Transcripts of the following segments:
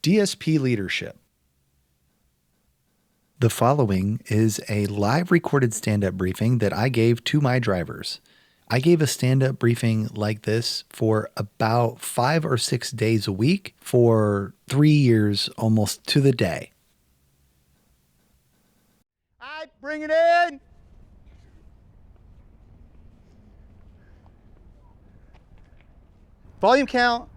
DSP leadership. The following is a live recorded stand-up briefing that I gave to my drivers. I gave a stand-up briefing like this for about 5 or 6 days a week for 3 years, almost to the day. All right, bring it in. Volume count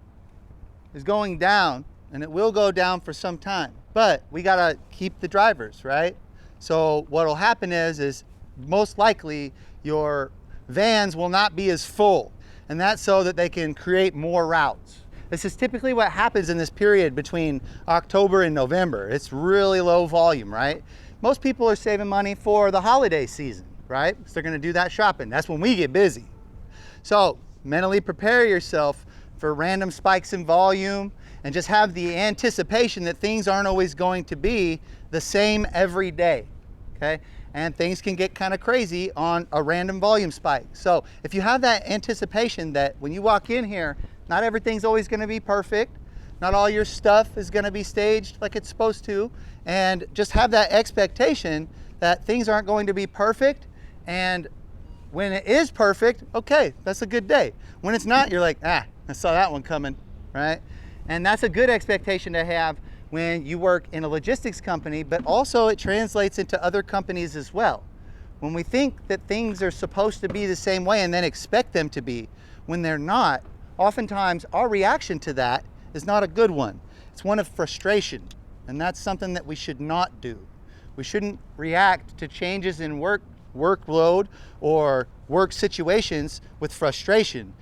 is going down, and it will go down for some time, but we gotta keep the drivers, right? So what'll happen is most likely your vans will not be as full, and that's so that they can create more routes. This is typically what happens in this period between October and November. It's really low volume, right? Most people are saving money for the holiday season, right? So they're gonna do that shopping. That's when we get busy. So mentally prepare yourself for random spikes in volume and just have the anticipation that things aren't always going to be the same every day, okay? And things can get kind of crazy on a random volume spike. So if you have that anticipation that when you walk in here, not everything's always gonna be perfect, not all your stuff is gonna be staged like it's supposed to, and just have that expectation that things aren't going to be perfect, and when it is perfect, okay, that's a good day. When it's not, you're like, I saw that one coming, right? And that's a good expectation to have when you work in a logistics company, but also it translates into other companies as well. When we think that things are supposed to be the same way and then expect them to be, when they're not, oftentimes our reaction to that is not a good one. It's one of frustration, and that's something that we should not do. We shouldn't react to changes in workload or work situations with frustration.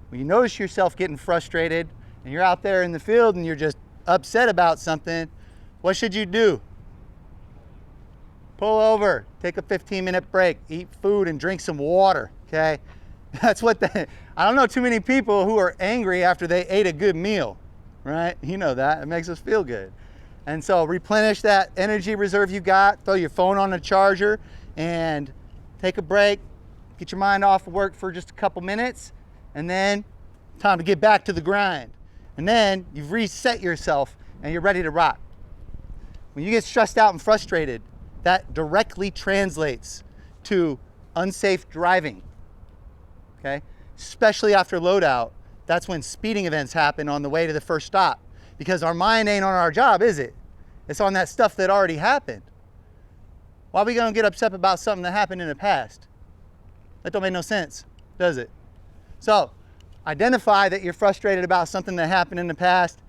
When you notice yourself getting frustrated and you're out there in the field and you're just upset about something, what should you do? Pull over, take a 15-minute break, eat food and drink some water, okay? That's what I don't know too many people who are angry after they ate a good meal, right? You know that, it makes us feel good. And so replenish that energy reserve you got, throw your phone on a charger and take a break, get your mind off of work for just a couple minutes, and then time to get back to the grind. And then you've reset yourself and you're ready to rock. When you get stressed out and frustrated, that directly translates to unsafe driving, okay? Especially after loadout, that's when speeding events happen on the way to the first stop, because our mind ain't on our job, is it? It's on that stuff that already happened. Why are we gonna get upset about something that happened in the past? That don't make no sense, does it? So identify that you're frustrated about something that happened in the past.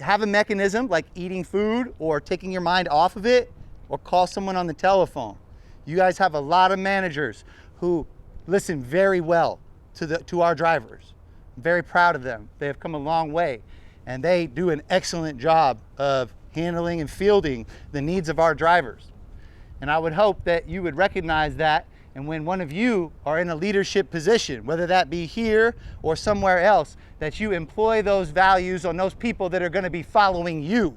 Have a mechanism like eating food or taking your mind off of it, or call someone on the telephone. You guys have a lot of managers who listen very well to our drivers. I'm very proud of them. They have come a long way, and they do an excellent job of handling and fielding the needs of our drivers. And I would hope that you would recognize that, and when one of you are in a leadership position, whether that be here or somewhere else, that you employ those values on those people that are gonna be following you.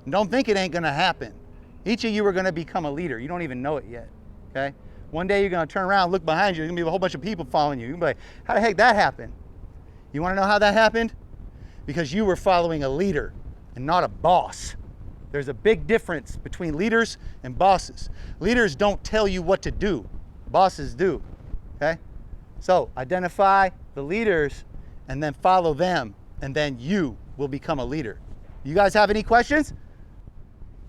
And don't think it ain't gonna happen. Each of you are gonna become a leader. You don't even know it yet, okay? One day you're gonna turn around, look behind you, there's gonna be a whole bunch of people following you. You're gonna be like, how the heck that happened? You wanna know how that happened? Because you were following a leader and not a boss. There's a big difference between leaders and bosses. Leaders don't tell you what to do. Bosses do, okay? So identify the leaders and then follow them, and then you will become a leader. You guys have any questions?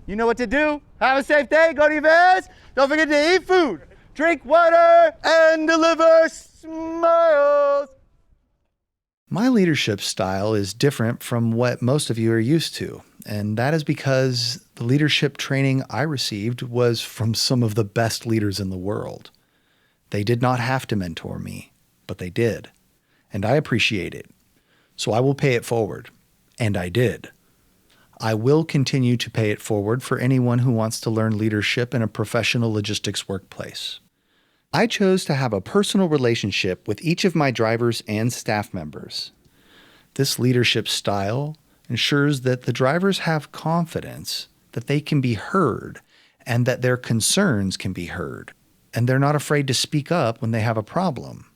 You know what to do. Have a safe day, go to your vans. Don't forget to eat food, drink water, and deliver smiles. My leadership style is different from what most of you are used to, and that is because the leadership training I received was from some of the best leaders in the world. They did not have to mentor me, but they did, and I appreciate it. So I will pay it forward, and I did. I will continue to pay it forward for anyone who wants to learn leadership in a professional logistics workplace. I chose to have a personal relationship with each of my drivers and staff members. This leadership style ensures that the drivers have confidence that they can be heard and that their concerns can be heard, and they're not afraid to speak up when they have a problem.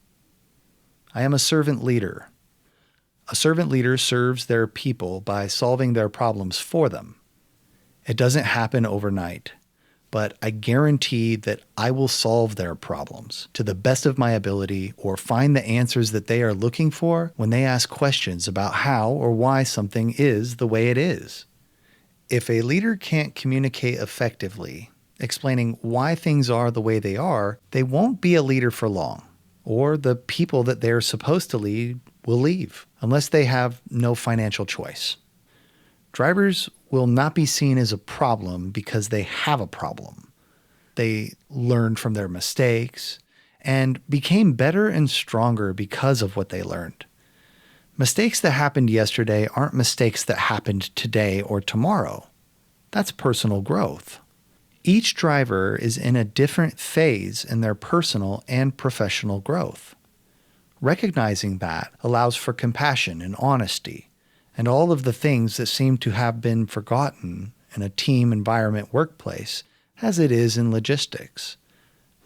I am a servant leader. A servant leader serves their people by solving their problems for them. It doesn't happen overnight, but I guarantee that I will solve their problems to the best of my ability or find the answers that they are looking for when they ask questions about how or why something is the way it is. If a leader can't communicate effectively, explaining why things are the way they are, they won't be a leader for long, or the people that they're supposed to lead will leave, unless they have no financial choice. Drivers will not be seen as a problem because they have a problem. They learned from their mistakes and became better and stronger because of what they learned. Mistakes that happened yesterday aren't mistakes that happened today or tomorrow. That's personal growth. Each driver is in a different phase in their personal and professional growth. Recognizing that allows for compassion and honesty, and all of the things that seem to have been forgotten in a team environment workplace, as it is in logistics.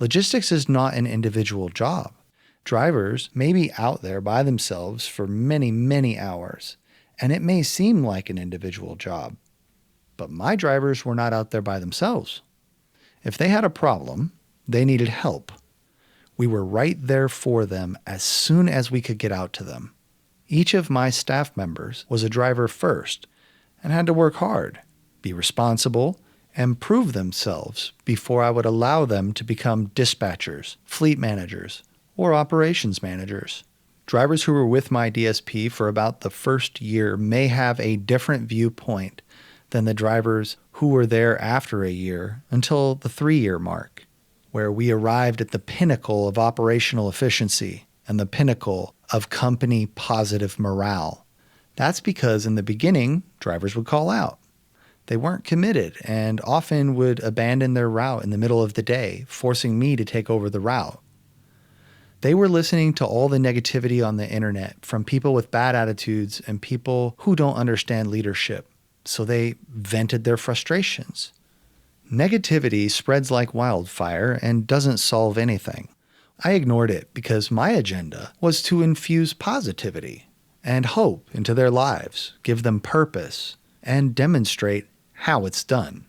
Logistics is not an individual job. Drivers may be out there by themselves for many, many hours, and it may seem like an individual job. But my drivers were not out there by themselves. If they had a problem, they needed help. We were right there for them as soon as we could get out to them. Each of my staff members was a driver first and had to work hard, be responsible, and prove themselves before I would allow them to become dispatchers, fleet managers, or operations managers. Drivers who were with my DSP for about the first year may have a different viewpoint than the drivers who were there after a year until the 3-year mark, where we arrived at the pinnacle of operational efficiency and the pinnacle of company positive morale. That's because in the beginning, drivers would call out. They weren't committed and often would abandon their route in the middle of the day, forcing me to take over the route. They were listening to all the negativity on the internet from people with bad attitudes and people who don't understand leadership, so they vented their frustrations. Negativity spreads like wildfire and doesn't solve anything. I ignored it because my agenda was to infuse positivity and hope into their lives, give them purpose, and demonstrate how it's done.